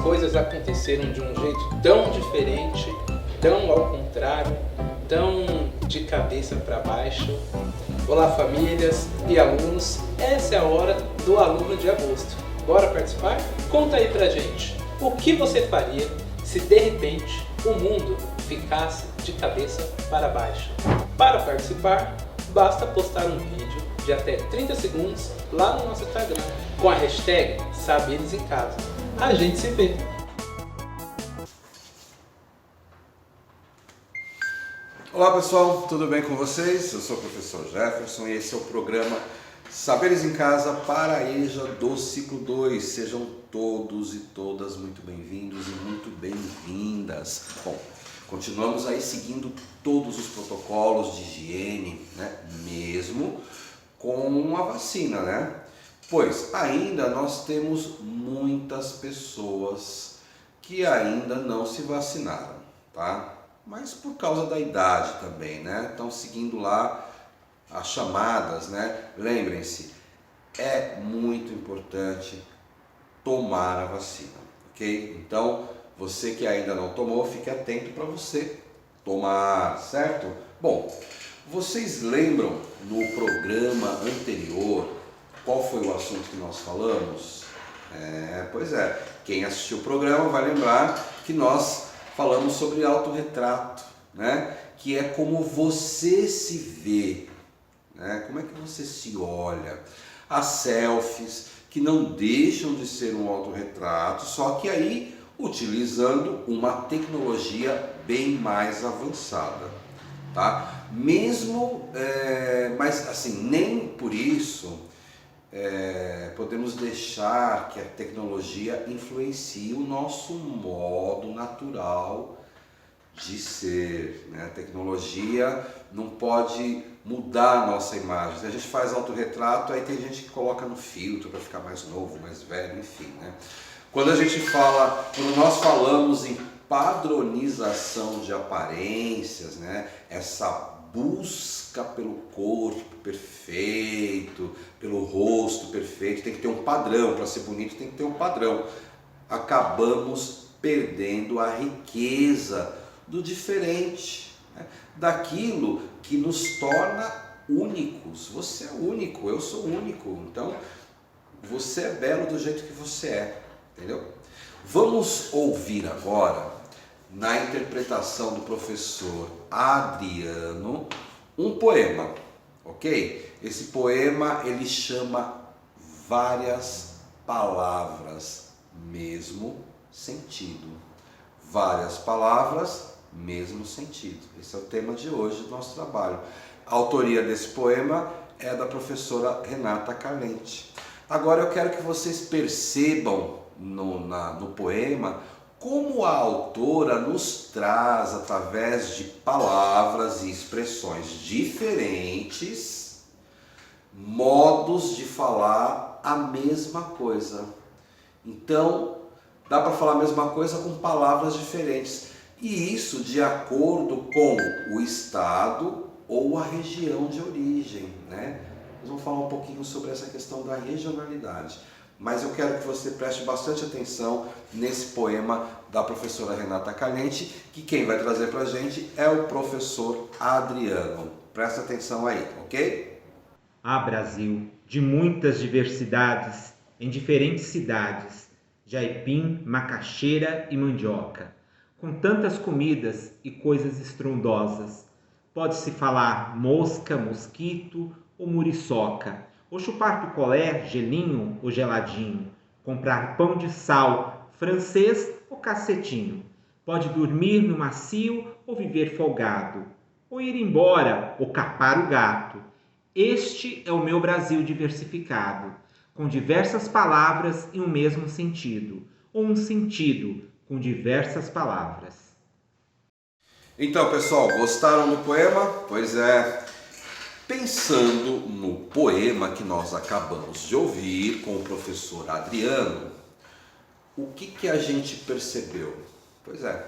coisas aconteceram de um jeito tão diferente, tão ao contrário, tão de cabeça para baixo. Olá famílias e alunos, essa é a hora do aluno de agosto. Bora participar? Conta aí pra gente, o que você faria se de repente o mundo ficasse de cabeça para baixo? Para participar, basta postar um vídeo de até 30 segundos lá no nosso Instagram com a hashtag Saberes em Casa. A gente se vê! Olá pessoal, tudo bem com vocês? Eu sou o professor Jefferson e esse é o programa Saberes em Casa para a EJA do ciclo 2. Sejam todos e todas muito bem-vindos e muito bem-vindas. Bom, continuamos aí seguindo todos os protocolos de higiene, né? Mesmo com a vacina, né? Pois ainda nós temos muitas pessoas que ainda não se vacinaram, tá? Mas por causa da idade também, né? Estão seguindo lá as chamadas, né? Lembrem-se, é muito importante tomar a vacina, ok? Então, você que ainda não tomou, fique atento para você tomar, certo? Bom, vocês lembram no programa anterior qual foi o assunto que nós falamos? Pois é, quem assistiu o programa vai lembrar que nós falamos sobre autorretrato, né? Que é como você se vê, né? Como é que você se olha. As selfies, que não deixam de ser um autorretrato, só que aí utilizando uma tecnologia bem mais avançada, tá? Mesmo, mas assim, nem por isso podemos deixar que a tecnologia influencie o nosso modo natural de ser, né? A tecnologia não pode mudar a nossa imagem. Se a gente faz autorretrato, aí tem gente que coloca no filtro para ficar mais novo, mais velho, enfim, né? Quando nós falamos em padronização de aparências, né? Essa busca pelo corpo perfeito, pelo rosto perfeito, tem que ter um padrão, para ser bonito tem que ter um padrão. Acabamos perdendo a riqueza do diferente, né? Daquilo que nos torna únicos. Você é único, eu sou único, então você é belo do jeito que você é, entendeu? Vamos ouvir agora, na interpretação do professor Adriano, um poema, ok? Esse poema ele chama Várias Palavras, Mesmo Sentido. Várias palavras, mesmo sentido. Esse é o tema de hoje do nosso trabalho. A autoria desse poema é da professora Renata Carlente. Agora eu quero que vocês percebam no poema como a autora nos traz, através de palavras e expressões diferentes, modos de falar a mesma coisa. Então, dá para falar a mesma coisa com palavras diferentes. E isso de acordo com o estado ou a região de origem, né? Nós vamos falar um pouquinho sobre essa questão da regionalidade. Mas eu quero que você preste bastante atenção nesse poema da professora Renata Carlente, que quem vai trazer para a gente é o professor Adriano. Presta atenção aí, ok? Ah, Brasil, de muitas diversidades, em diferentes cidades, de aipim, macaxeira e mandioca, com tantas comidas e coisas estrondosas. Pode-se falar mosca, mosquito ou muriçoca, ou chupar picolé, gelinho ou geladinho, comprar pão de sal, francês ou cacetinho. Pode dormir no macio ou viver folgado, ou ir embora ou capar o gato. Este é o meu Brasil diversificado, com diversas palavras em um mesmo sentido, ou um sentido com diversas palavras. Então, pessoal, gostaram do poema? Pois é. Pensando no poema que nós acabamos de ouvir com o professor Adriano, o que a gente percebeu? Pois é,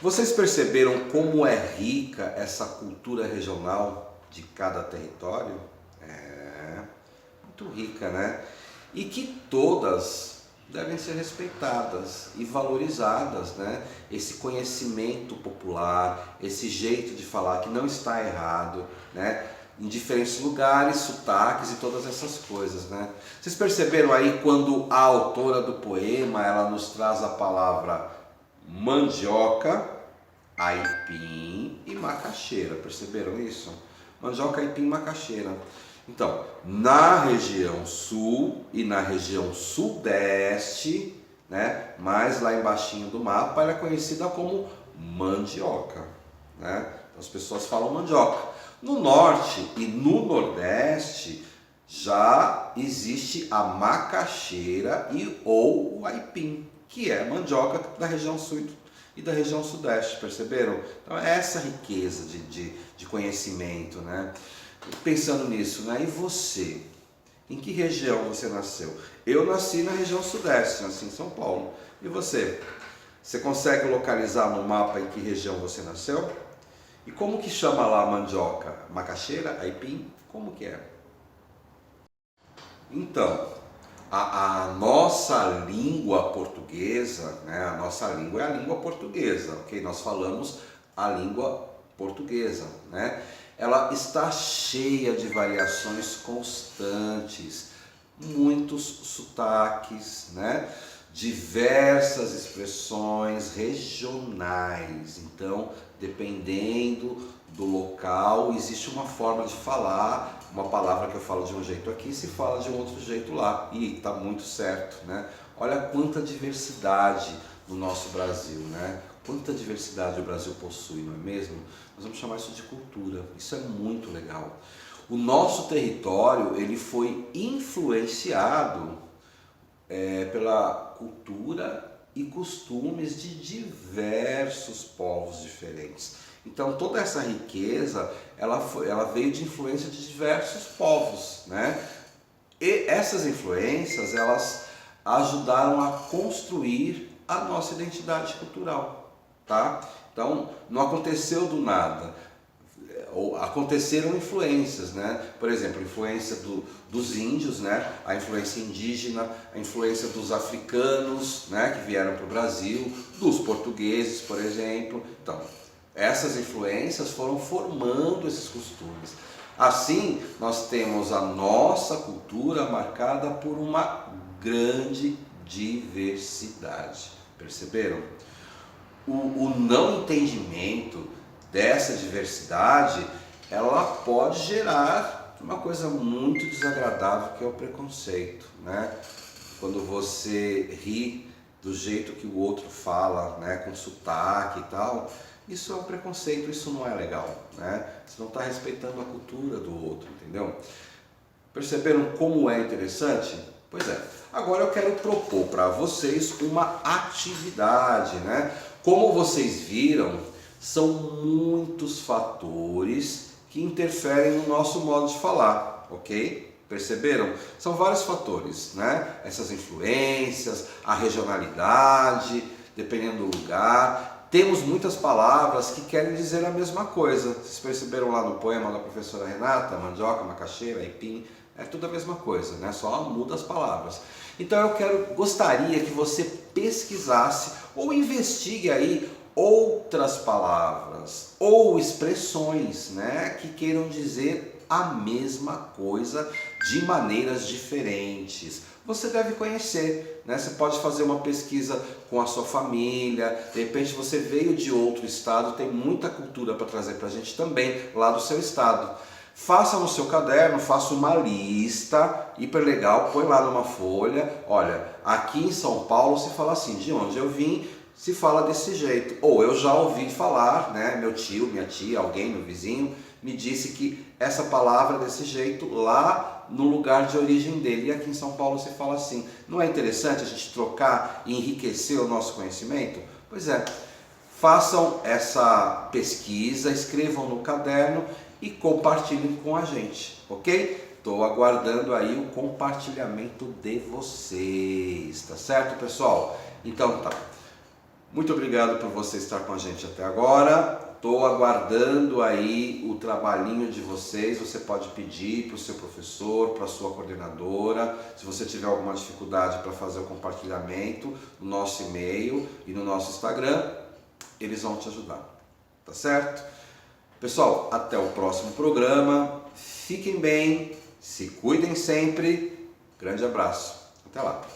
vocês perceberam como é rica essa cultura regional de cada território? É muito rica, né? E que todas devem ser respeitadas e valorizadas, né? Esse conhecimento popular, esse jeito de falar que não está errado, né? Em diferentes lugares, sotaques e todas essas coisas, né? Vocês perceberam aí quando a autora do poema, ela nos traz a palavra mandioca, aipim e macaxeira, perceberam isso? Mandioca, aipim e macaxeira. Então, na região sul e na região sudeste, né, mais lá embaixinho do mapa, ela é conhecida como mandioca, né? Então, as pessoas falam mandioca. No norte e no nordeste já existe a macaxeira ou o aipim, que é mandioca da região sul e da região sudeste, perceberam? Então é essa riqueza de conhecimento, né? Pensando nisso, né? E você? Em que região você nasceu? Eu nasci na região sudeste, nasci em São Paulo. E você? Você consegue localizar no mapa em que região você nasceu? E como que chama lá a mandioca? Macaxeira? Aipim? Como que é? Então, a nossa língua portuguesa, né? A nossa língua é a língua portuguesa, ok? Nós falamos a língua portuguesa, né? Ela está cheia de variações constantes, muitos sotaques, né? Diversas expressões regionais. Então, dependendo do local, existe uma forma de falar, uma palavra que eu falo de um jeito aqui se fala de um outro jeito lá, e está muito certo, né? Olha quanta diversidade no nosso Brasil, né? Quanta diversidade o Brasil possui, não é mesmo? Nós vamos chamar isso de cultura, isso é muito legal. O nosso território, ele foi influenciado pela cultura e costumes de diversos povos diferentes. Então toda essa riqueza, ela veio de influência de diversos povos, né? E essas influências, elas ajudaram a construir a nossa identidade cultural, tá? Então não aconteceu do nada, aconteceram influências, né? Por exemplo, a influência dos índios, né? A influência indígena, a influência dos africanos, né? Que vieram para o Brasil, dos portugueses, por exemplo. Então, essas influências foram formando esses costumes. Assim, nós temos a nossa cultura marcada por uma grande diversidade. Perceberam? O não entendimento dessa diversidade, ela pode gerar uma coisa muito desagradável, que é o preconceito, né? Quando você ri do jeito que o outro fala, né, com sotaque e tal, isso é um preconceito, isso não é legal, né? Você não está respeitando a cultura do outro, entendeu? Perceberam como é interessante? Pois é. Agora eu quero propor para vocês uma atividade, né? Como vocês viram, são muitos fatores que interferem no nosso modo de falar, ok? Perceberam? São vários fatores, né? Essas influências, a regionalidade, dependendo do lugar. Temos muitas palavras que querem dizer a mesma coisa. Vocês perceberam lá no poema da professora Renata? Mandioca, macaxeira, aipim, é tudo a mesma coisa, né? Só muda as palavras. Então eu gostaria que você pesquisasse ou investigue aí outras palavras ou expressões, né, que queiram dizer a mesma coisa de maneiras diferentes. Você deve conhecer, né? Você pode fazer uma pesquisa com a sua família, de repente você veio de outro estado, tem muita cultura para trazer para a gente também lá do seu estado. Faça no seu caderno, faça uma lista, hiper legal, põe lá numa folha. Olha, aqui em São Paulo se fala assim, de onde eu vim se fala desse jeito. Ou eu já ouvi falar, né, meu tio, minha tia, alguém, meu vizinho, me disse que essa palavra é desse jeito lá no lugar de origem dele. E aqui em São Paulo se fala assim. Não é interessante a gente trocar e enriquecer o nosso conhecimento? Pois é, façam essa pesquisa, escrevam no caderno e compartilhem com a gente, ok? Estou aguardando aí o compartilhamento de vocês, tá certo, pessoal? Então tá. Muito obrigado por você estar com a gente até agora. Estou aguardando aí o trabalhinho de vocês. Você pode pedir para o seu professor, para a sua coordenadora. Se você tiver alguma dificuldade para fazer o compartilhamento, no nosso e-mail e no nosso Instagram, eles vão te ajudar. Tá certo? Pessoal, até o próximo programa. Fiquem bem, se cuidem sempre. Grande abraço. Até lá.